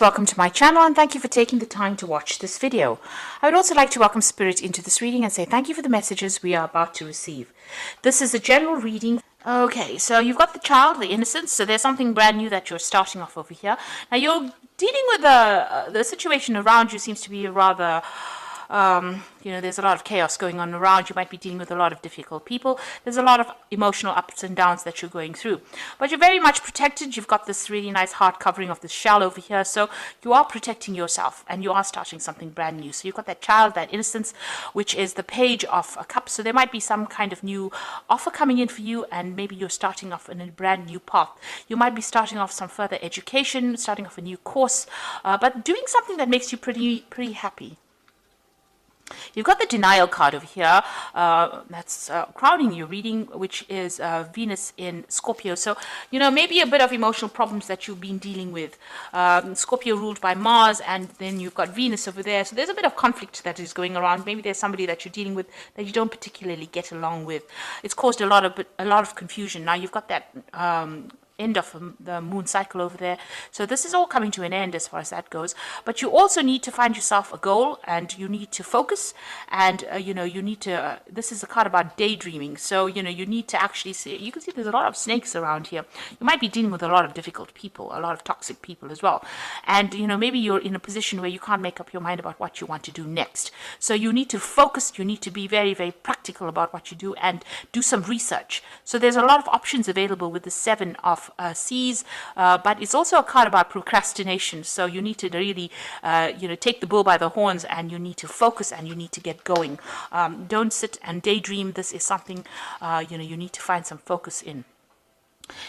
Welcome to my channel and thank you for taking the time to watch this video. I would also like to welcome Spirit into this reading and say thank you for the messages we are about to receive. This is a general reading. Okay, so you've got the child, the innocence, so there's something brand new that you're starting off over here. Now you're dealing with the situation around you seems to be rather there's a lot of chaos going on around. You might be dealing with a lot of difficult people. There's a lot of emotional ups and downs that you're going through. But you're very much protected. You've got this really nice heart covering of this shell over here. So you are protecting yourself and you are starting something brand new. So you've got that child, that innocence, which is the Page of Cups. So there might be some kind of new offer coming in for you, and maybe you're starting off in a brand new path. You might be starting off some further education, starting off a new course, but doing something that makes you pretty happy. You've got the denial card over here, that's crowning your reading, which is Venus in Scorpio. So, maybe a bit of emotional problems that you've been dealing with. Scorpio ruled by Mars, and then you've got Venus over there. So there's a bit of conflict that is going around. Maybe there's somebody that you're dealing with that you don't particularly get along with. It's caused a lot of confusion. Now you've got that end of the moon cycle over there, so this is all coming to an end as far as that goes. But you also need to find yourself a goal, and you need to focus, and you need to this is a card about daydreaming. So you need to actually see. You can see there's a lot of snakes around here. You might be dealing with a lot of difficult people, a lot of toxic people as well, and maybe you're in a position where you can't make up your mind about what you want to do next. So you need to focus. You need to be very, very practical about what you do and do some research. So there's a lot of options available with the Seven of Seas, but it's also a card about procrastination. So you need to really take the bull by the horns, and you need to focus, and you need to get going. Don't sit and daydream. This is something you need to find some focus in.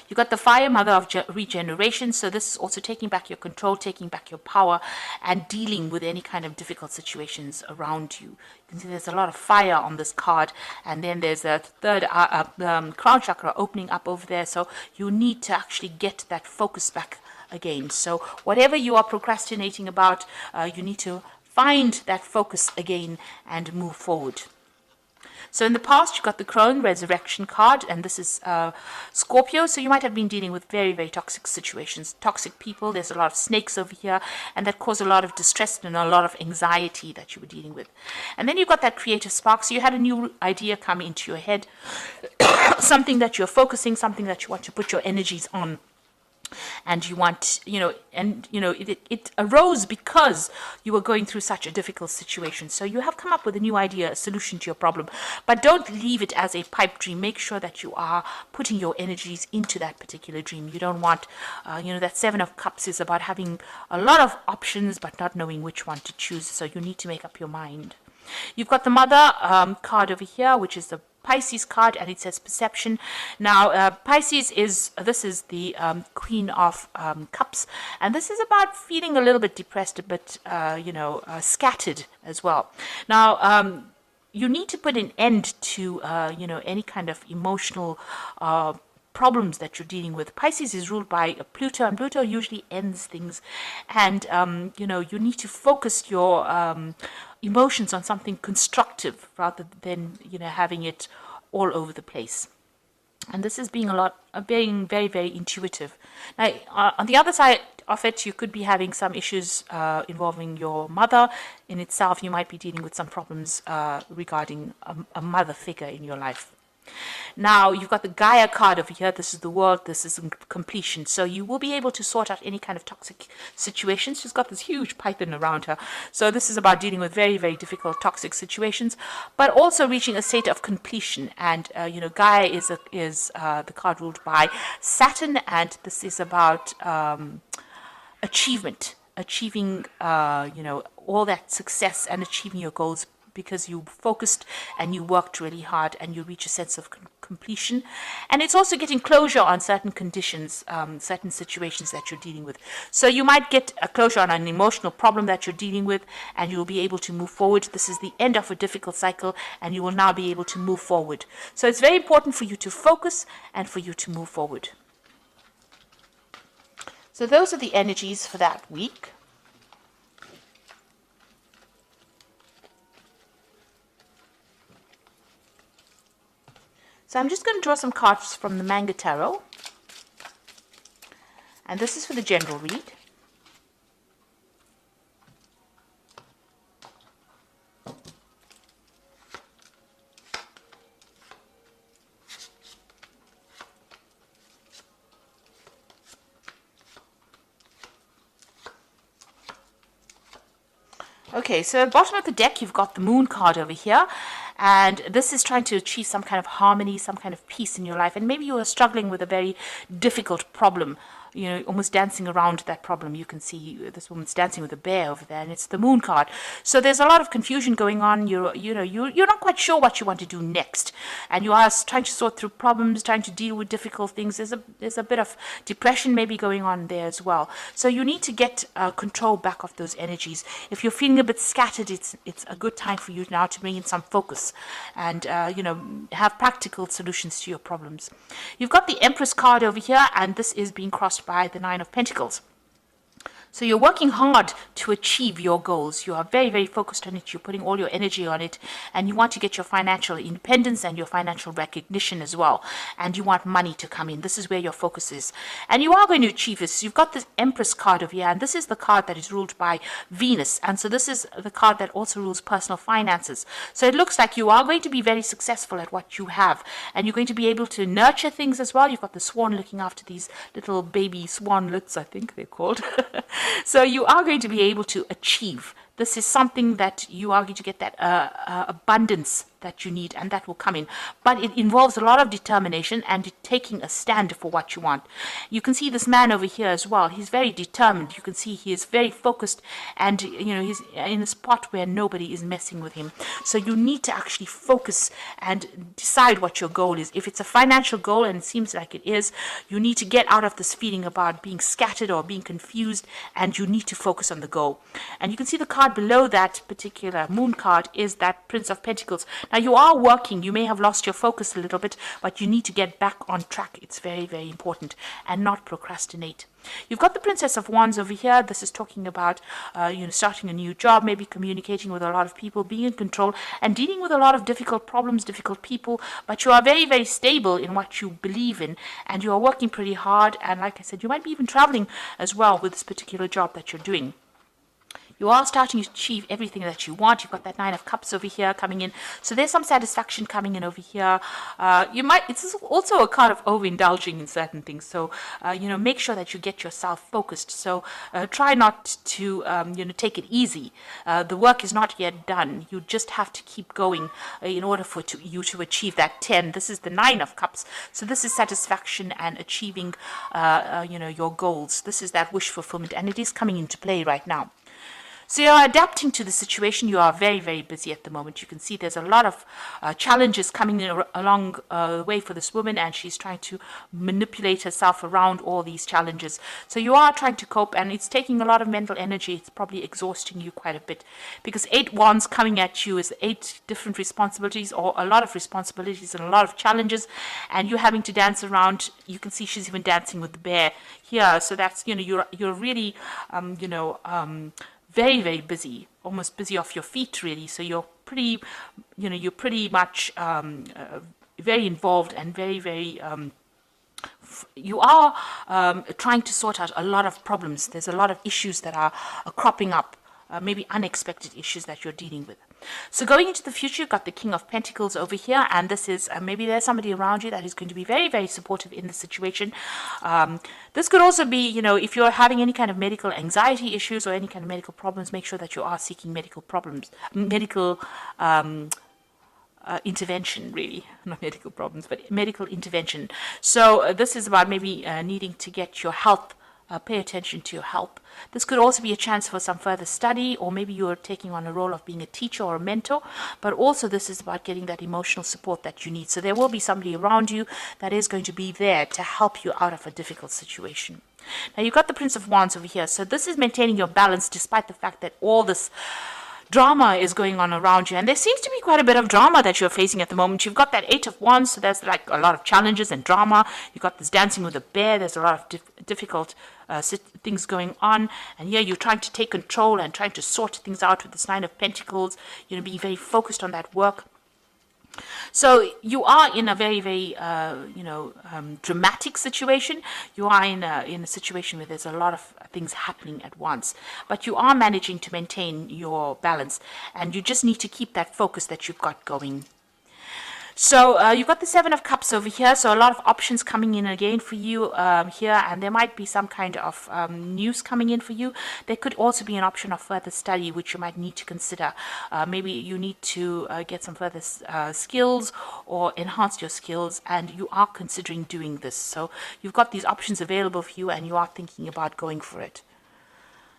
You got the Fire, Mother of Regeneration. So this is also taking back your control, taking back your power, and dealing with any kind of difficult situations around you. You can see there's a lot of fire on this card, and then there's a third crown chakra opening up over there. So you need to actually get that focus back again. So whatever you are procrastinating about, you need to find that focus again and move forward. So in the past, you got the Crone Resurrection card, and this is Scorpio. So you might have been dealing with very, very toxic situations, toxic people. There's a lot of snakes over here, and that caused a lot of distress and a lot of anxiety that you were dealing with. And then you got that creative spark. So you had a new idea come into your head, something that you're focusing, something that you want to put your energies on. And you want, it arose because you were going through such a difficult situation. So you have come up with a new idea, a solution to your problem. But don't leave it as a pipe dream. Make sure that you are putting your energies into that particular dream. You don't want, that Seven of Cups is about having a lot of options but not knowing which one to choose. So you need to make up your mind. You've got the Mother card over here, which is the Pisces card, and it says perception. Now Pisces is the Queen of Cups, and this is about feeling a little bit depressed, a bit scattered as well. Now you need to put an end to any kind of emotional problems that you're dealing with. Pisces is ruled by Pluto, and Pluto usually ends things, and you need to focus your emotions on something constructive rather than having it all over the place. And this is being very, very intuitive. Now on the other side of it, you could be having some issues involving your mother in itself. You might be dealing with some problems regarding a mother figure in your life. Now you've got the Gaia card over here. This is the world. This is completion. So you will be able to sort out any kind of toxic situations. She's got this huge python around her. So this is about dealing with very, very difficult toxic situations, but also reaching a state of completion. And Gaia is the card ruled by Saturn, and this is about achievement, achieving all that success and achieving your goals, because you focused and you worked really hard and you reach a sense of completion. And it's also getting closure on certain conditions, certain situations that you're dealing with. So you might get a closure on an emotional problem that you're dealing with, and you'll be able to move forward. This is the end of a difficult cycle, and you will now be able to move forward. So it's very important for you to focus and for you to move forward. So those are the energies for that week. So I'm just going to draw some cards from the Manga Tarot. And this is for the general read. Okay, so at the bottom of the deck, you've got the Moon card over here. And this is trying to achieve some kind of harmony, some kind of peace in your life. And maybe you are struggling with a very difficult problem, you know, almost dancing around that problem. You can see this woman's dancing with a bear over there, and it's the Moon card. So there's a lot of confusion going on. You're not quite sure what you want to do next, and you are trying to sort through problems, trying to deal with difficult things. There's a bit of depression maybe going on there as well. So you need to get control back of those energies. If you're feeling a bit scattered, it's a good time for you now to bring in some focus and have practical solutions to your problems. You've got the Empress card over here, and this is being crossed by the Nine of Pentacles. So you're working hard to achieve your goals. You are very, very focused on it. You're putting all your energy on it, and you want to get your financial independence and your financial recognition as well. And you want money to come in. This is where your focus is. And you are going to achieve this. You've got this Empress card over here, and this is the card that is ruled by Venus. And so this is the card that also rules personal finances. So it looks like you are going to be very successful at what you have, and you're going to be able to nurture things as well. You've got the swan looking after these little baby swanlets, I think they're called. So you are going to be able to achieve. This is something that you are going to get that abundance that you need, and that will come in. But it involves a lot of determination and taking a stand for what you want. You can see this man over here as well. He's very determined. You can see he is very focused, and he's in a spot where nobody is messing with him. So you need to actually focus and decide what your goal is. If it's a financial goal, and it seems like it is, you need to get out of this feeling about being scattered or being confused, and you need to focus on the goal. And you can see the card below that particular Moon card is that Prince of Pentacles. Now you are working, you may have lost your focus a little bit, but you need to get back on track. It's very, very important, and not procrastinate. You've got the Princess of Wands over here. This is talking about starting a new job, maybe communicating with a lot of people, being in control, and dealing with a lot of difficult problems, difficult people. But you are very, very stable in what you believe in, and you are working pretty hard. And like I said, you might be even traveling as well with this particular job that you're doing. You are starting to achieve everything that you want. You've got that Nine of Cups over here coming in. So there's some satisfaction coming in over here. It's also a card of overindulging in certain things. So, make sure that you get yourself focused. So try not to, take it easy. The work is not yet done. You just have to keep going in order for you to achieve that 10. This is the Nine of Cups. So this is satisfaction and achieving, your goals. This is that wish fulfillment, and it is coming into play right now. So you're adapting to the situation. You are very, very busy at the moment. You can see there's a lot of challenges coming along the way for this woman, and she's trying to manipulate herself around all these challenges. So you are trying to cope, and it's taking a lot of mental energy. It's probably exhausting you quite a bit, because 8 wands coming at you is 8 different responsibilities, or a lot of responsibilities and a lot of challenges, and you're having to dance around. You can see she's even dancing with the bear here. So that's, you're really, very, very busy, almost busy off your feet, really. So you're pretty much very involved and very, very, you are trying to sort out a lot of problems. There's a lot of issues that are cropping up, maybe unexpected issues that you're dealing with. So going into the future, you've got the King of Pentacles over here, and this is maybe there's somebody around you that is going to be very, very supportive in the situation. This could also be, if you're having any kind of medical anxiety issues or any kind of medical problems, make sure that you are seeking medical intervention, really. Not medical problems, but medical intervention. So this is about maybe needing to get your health, pay attention to your health. This could also be a chance for some further study, or maybe you're taking on a role of being a teacher or a mentor, but also this is about getting that emotional support that you need. So there will be somebody around you that is going to be there to help you out of a difficult situation. Now you've got the Prince of Wands over here. So this is maintaining your balance despite the fact that all this drama is going on around you, and there seems to be quite a bit of drama that you're facing at the moment. You've got that 8 of Wands, so there's like a lot of challenges and drama. You've got this dancing with a bear. There's a lot of difficult things going on, and here you're trying to take control and trying to sort things out with this Nine of Pentacles, being very focused on that work. So you are in a very, very, dramatic situation. You are in a situation where there's a lot of things happening at once, but you are managing to maintain your balance, and you just need to keep that focus that you've got going. So you've got the Seven of Cups over here. So a lot of options coming in again for you here, and there might be some kind of news coming in for you. There could also be an option of further study, which you might need to consider. Maybe you need to get some further skills or enhance your skills, and you are considering doing this. So you've got these options available for you, and you are thinking about going for it,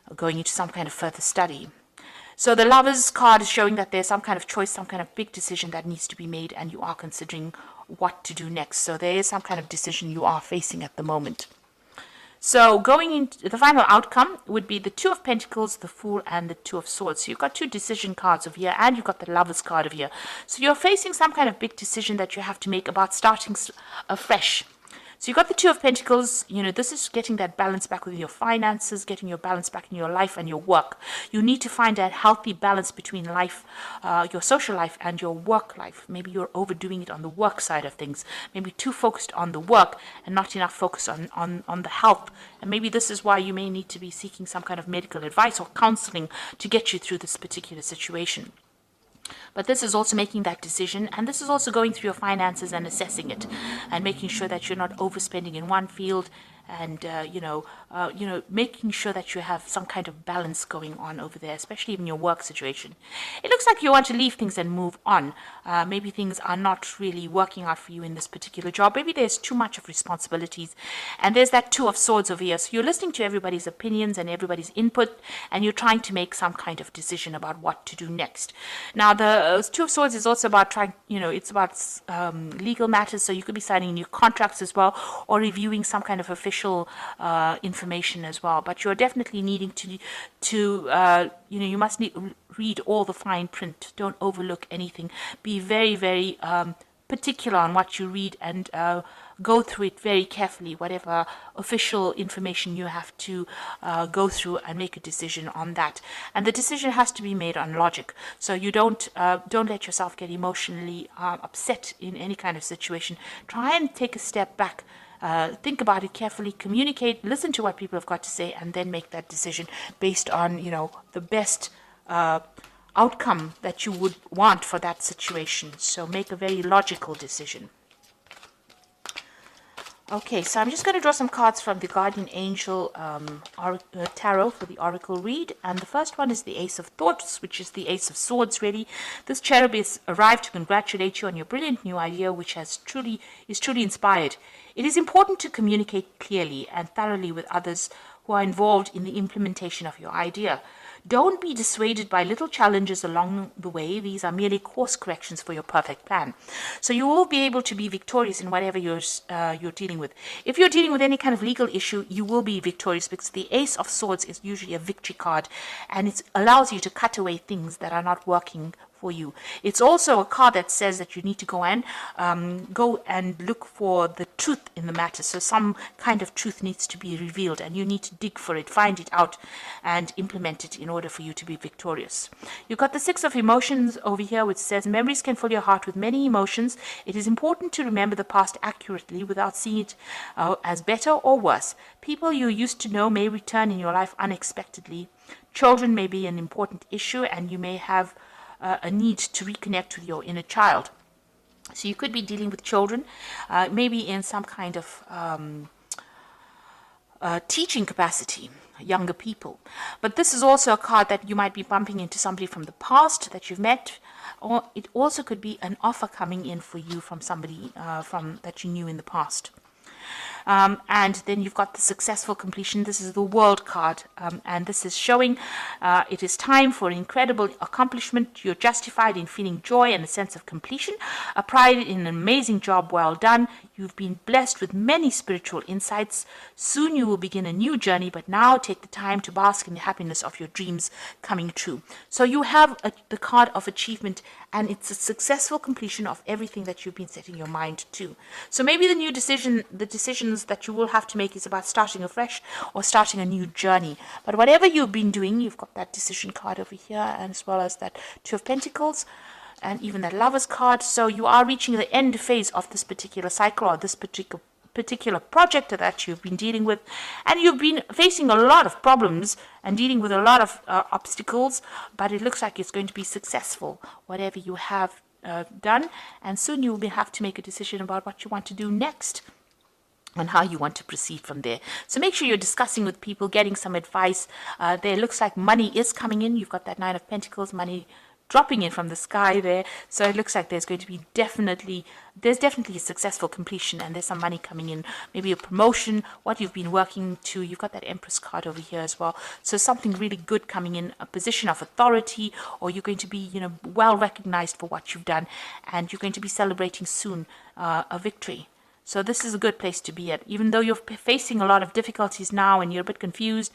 or going into some kind of further study. So the Lovers card is showing that there's some kind of choice, some kind of big decision that needs to be made, and you are considering what to do next. So there is some kind of decision you are facing at the moment. So going into the final outcome would be the Two of Pentacles, the Fool, and the Two of Swords. So you've got two decision cards over here, and you've got the Lovers card over here. So you're facing some kind of big decision that you have to make about starting afresh. So you've got the Two of Pentacles. This is getting that balance back with your finances, getting your balance back in your life and your work. You need to find a healthy balance between life, your social life, and your work life. Maybe you're overdoing it on the work side of things. Maybe too focused on the work and not enough focus on the health. And maybe this is why you may need to be seeking some kind of medical advice or counseling to get you through this particular situation. But this is also making that decision, and this is also going through your finances and assessing it and making sure that you're not overspending in one field, and making sure that you have some kind of balance going on over there, especially in your work situation. It looks like you want to leave things and move on. Maybe things are not really working out for you in this particular job. Maybe there's too much of responsibilities, and there's that Two of Swords over here. So you're listening to everybody's opinions and everybody's input, and you're trying to make some kind of decision about what to do next. Now, the Two of Swords is also about it's about legal matters. So you could be signing new contracts as well, or reviewing some kind of official information as well. But you're definitely needing to you must read all the fine print. Don't overlook anything. Be very, very particular on what you read, and go through it very carefully, whatever official information you have to go through, and make a decision on that. And the decision has to be made on logic. So you don't let yourself get emotionally upset in any kind of situation. Try and take a step back. Think about it carefully, communicate, listen to what people have got to say, and then make that decision based on, the best outcome that you would want for that situation. So make a very logical decision. Okay, so I'm just going to draw some cards from the Guardian Angel Tarot for the Oracle read. And the first one is the Ace of Thoughts, which is the Ace of Swords, really. This cherub has arrived to congratulate you on your brilliant new idea, which is truly inspired. It is important to communicate clearly and thoroughly with others who are involved in the implementation of your idea. Don't be dissuaded by little challenges along the way. These are merely course corrections for your perfect plan. So you will be able to be victorious in whatever you're dealing with. If you're dealing with any kind of legal issue, you will be victorious, because the Ace of Swords is usually a victory card, and it allows you to cut away things that are not working for you. It's also a card that says that you need to go and look for the truth in the matter. So some kind of truth needs to be revealed, and you need to dig for it, find it out, and implement it in order for you to be victorious. You've got the Six of Emotions over here, which says memories can fill your heart with many emotions. It is important to remember the past accurately without seeing it as better or worse. People you used to know may return in your life unexpectedly. Children may be an important issue, and you may have a need to reconnect with your inner child. So you could be dealing with children, maybe in some kind of teaching capacity, younger people. But this is also a card that you might be bumping into somebody from the past that you've met, or it also could be an offer coming in for you from somebody that you knew in the past. And then you've got the Successful Completion. This is the World card, and this is showing it is time for an incredible accomplishment. You're justified in feeling joy and a sense of completion, a pride in an amazing job well done. You've been blessed with many spiritual insights. Soon you will begin a new journey, but now take the time to bask in the happiness of your dreams coming true. So you have the card of achievement, and it's a successful completion of everything that you've been setting your mind to. So maybe the decisions that you will have to make is about starting afresh or starting a new journey. But whatever you've been doing, you've got that decision card over here, and as well as that Two of Pentacles, and even that Lover's card. So you are reaching the end phase of this particular cycle, or this particular project that you've been dealing with, and you've been facing a lot of problems and dealing with a lot of obstacles, but it looks like it's going to be successful, whatever you have done, and soon you will have to make a decision about what you want to do next and how you want to proceed from there. So make sure you're discussing with people, getting some advice. There looks like money is coming in. You've got that Nine of Pentacles, money dropping in from the sky there. So it looks like there's going to be definitely a successful completion, and there's some money coming in, maybe a promotion, what you've been working to. You've got that Empress card over here as well. So something really good coming in, a position of authority, or you're going to be, well recognized for what you've done, and you're going to be celebrating soon a victory. So this is a good place to be at. Even though you're facing a lot of difficulties now and you're a bit confused,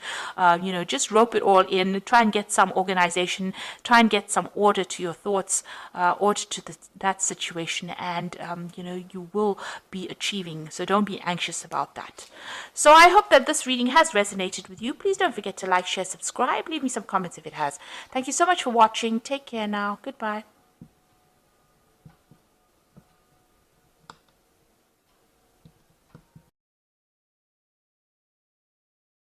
just rope it all in. Try and get some organization. Try and get some order to your thoughts, order to that situation, and, you will be achieving. So don't be anxious about that. So I hope that this reading has resonated with you. Please don't forget to like, share, subscribe. Leave me some comments if it has. Thank you so much for watching. Take care now. Goodbye.